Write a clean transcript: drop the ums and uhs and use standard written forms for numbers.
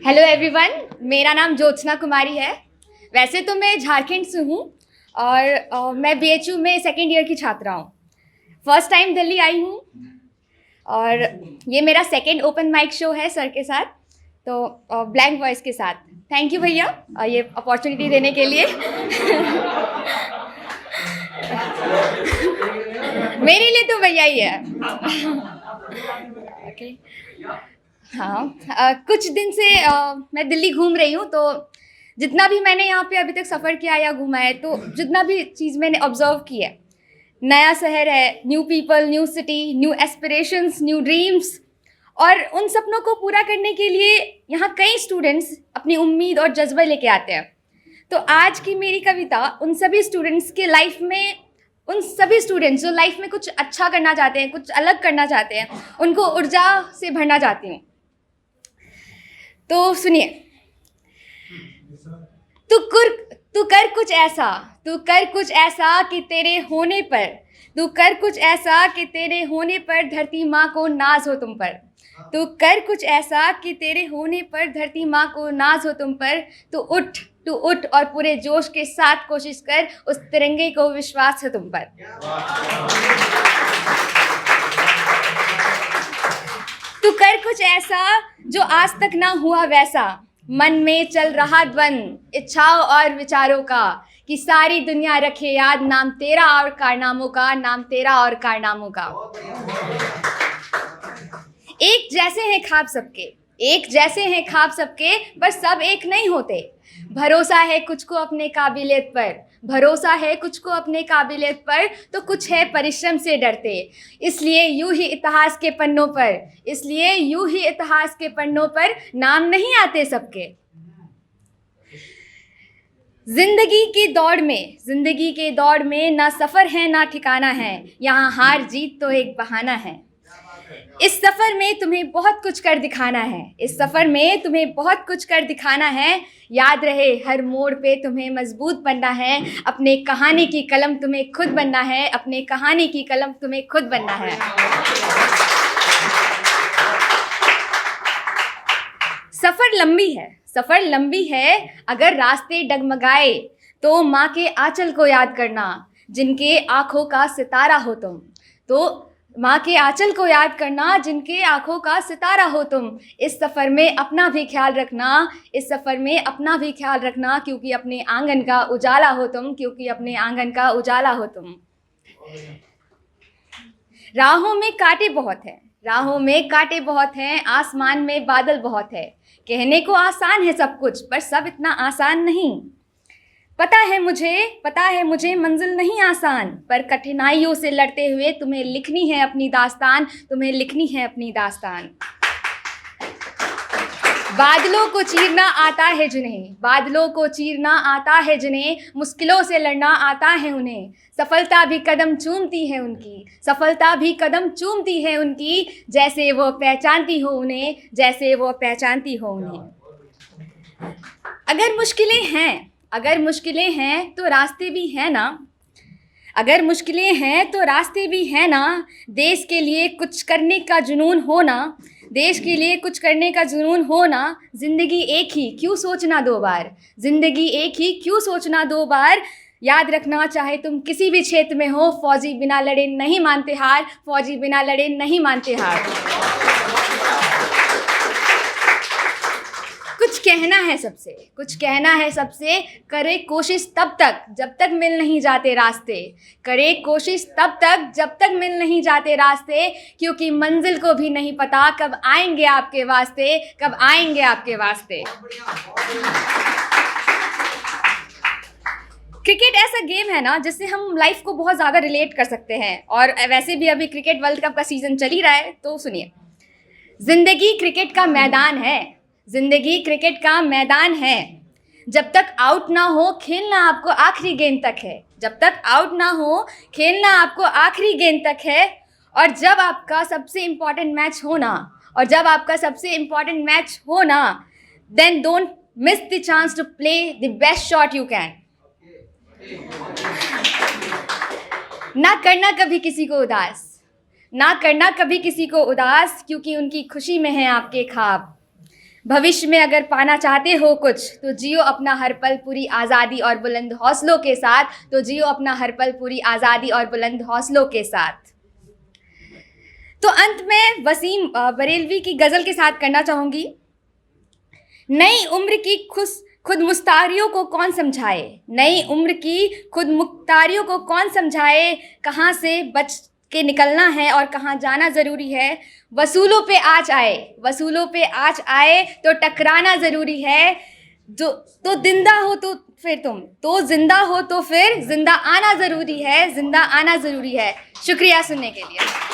Hello everyone, मेरा नाम ज्योत्सना कुमारी है। वैसे तो मैं झारखंड से हूँ और मैं बीएचयू में सेकेंड ईयर की छात्रा हूँ। फर्स्ट टाइम दिल्ली आई हूँ और ये मेरा सेकेंड ओपन माइक शो है सर के साथ, तो ब्लैंक वॉइस के साथ। थैंक यू भैया ये अपॉर्चुनिटी देने के लिए। मेरे लिए तो भैया ही है। ओके हाँ, कुछ दिन से मैं दिल्ली घूम रही हूँ, तो जितना भी मैंने यहाँ पे अभी तक सफ़र किया या घूमा है, तो जितना भी चीज़ मैंने ऑब्जर्व की है, नया शहर है, new people, new city, new aspirations, new dreams, और उन सपनों को पूरा करने के लिए यहाँ कई स्टूडेंट्स अपनी उम्मीद और जज्बा लेके आते हैं। तो आज की मेरी कविता उन सभी स्टूडेंट्स के लाइफ में, उन सभी स्टूडेंट्स जो लाइफ में कुछ अच्छा करना चाहते हैं, कुछ अलग करना चाहते हैं, उनको ऊर्जा से भरना चाहती हूँ। तो सुनिए। तू कर कुछ ऐसा, तू कर कुछ ऐसा कि तेरे होने पर, तू कर कुछ ऐसा कि तेरे होने पर धरती माँ को नाज हो तुम पर। तू कर कुछ ऐसा कि तेरे होने पर धरती माँ को नाज हो तुम पर। तू उठ और पूरे जोश के साथ कोशिश कर, उस तिरंगे को विश्वास है तुम पर। तू कर कुछ ऐसा जो आज तक ना हुआ वैसा, मन में चल रहा द्वंद इच्छाओं और विचारों का, कि सारी दुनिया रखे याद नाम तेरा और कारनामों का, नाम तेरा और कारनामों का। एक जैसे हैं ख्वाब सबके, एक जैसे हैं ख्वाब सबके, पर सब एक नहीं होते। भरोसा है कुछ को अपने काबिलियत पर, भरोसा है कुछ को अपने काबिलियत पर, तो कुछ है परिश्रम से डरते। इसलिए यूं ही इतिहास के पन्नों पर, इसलिए यूं ही इतिहास के पन्नों पर नाम नहीं आते सबके। जिंदगी के दौड़ में ना सफ़र है ना ठिकाना है, यहाँ हार जीत तो एक बहाना है। इस सफ़र में तुम्हें बहुत कुछ कर दिखाना है, इस सफ़र में तुम्हें बहुत कुछ कर दिखाना है। याद रहे हर मोड़ पे तुम्हें मजबूत बनना है, अपने कहानी की कलम तुम्हें खुद बनना है, अपने कहानी की कलम तुम्हें खुद बनना है। सफ़र लंबी है, अगर रास्ते डगमगाए तो माँ के आंचल को याद करना, जिनके आँखों का सितारा हो तुम। तो माँ के आंचल को याद करना, जिनके आँखों का सितारा हो तुम। इस सफ़र में अपना भी ख्याल रखना, इस सफ़र में अपना भी ख्याल रखना, क्योंकि अपने आंगन का उजाला हो तुम, क्योंकि अपने आंगन का उजाला हो तुम। राहों में कांटे बहुत हैं, राहों में कांटे बहुत हैं, आसमान में बादल बहुत है। कहने को आसान है सब कुछ, पर सब इतना आसान नहीं। पता है मुझे मंजिल नहीं आसान, पर कठिनाइयों से लड़ते हुए तुम्हें लिखनी है अपनी दास्तान, तुम्हें लिखनी है अपनी दास्तान। बादलों को चीरना आता है जिन्हें, बादलों को चीरना आता है जिन्हें, मुश्किलों से लड़ना आता है उन्हें। सफलता भी कदम चूमती है उनकी, सफलता भी कदम चूमती है उनकी, जैसे वो पहचानती हो उन्हें, जैसे वो पहचानती हो उन्हें। अगर मुश्किलें हैं तो रास्ते भी हैं ना, अगर मुश्किलें हैं तो रास्ते भी हैं ना। देश के लिए कुछ करने का जुनून हो ना, देश के लिए कुछ करने का जुनून हो ना। ज़िंदगी एक ही क्यों सोचना दो बार, ज़िंदगी एक ही क्यों सोचना दो बार। याद रखना चाहे तुम किसी भी क्षेत्र में हो, फौजी बिना लड़े नहीं मानते हार, फौजी बिना लड़े नहीं मानते हार। कुछ कहना है सबसे, करे कोशिश तब तक जब तक मिल नहीं जाते रास्ते, करे कोशिश तब तक जब तक मिल नहीं जाते रास्ते, क्योंकि मंजिल को भी नहीं पता कब आएंगे आपके वास्ते, कब आएंगे आपके वास्ते। क्रिकेट ऐसा गेम है ना जिससे हम लाइफ को बहुत ज़्यादा रिलेट कर सकते हैं, और वैसे भी अभी क्रिकेट वर्ल्ड कप का सीज़न चल ही रहा है, तो सुनिए। ज़िंदगी क्रिकेट का मैदान है, ज़िंदगी क्रिकेट का मैदान है। जब तक आउट ना हो खेलना आपको आखिरी गेंद तक है, जब तक आउट ना हो खेलना आपको आखिरी गेंद तक है। और जब आपका सबसे इम्पॉर्टेंट मैच हो ना, then don't miss the chance to play the best shot you can. ना करना कभी किसी को उदास, ना करना कभी किसी को उदास, क्योंकि उनकी खुशी में है आपके ख्वाब। भविष्य में अगर पाना चाहते हो कुछ तो जियो अपना हर पल पूरी आज़ादी और बुलंद हौसलों के साथ, तो जियो अपना हर पल पूरी आज़ादी और बुलंद हौसलों के साथ। तो अंत में वसीम बरेलवी की गज़ल के साथ करना चाहूँगी। नई उम्र की खुद मुख्तारियों को कौन समझाए, नई उम्र की खुद मुख्तारियों को कौन समझाए, कहाँ से बच के निकलना है और कहाँ जाना ज़रूरी है। वसूलों पे आज आए तो टकराना ज़रूरी है। जो तो जिंदा हो तो फिर जिंदा हो तो फिर जिंदा आना ज़रूरी है, जिंदा आना ज़रूरी है। शुक्रिया सुनने के लिए।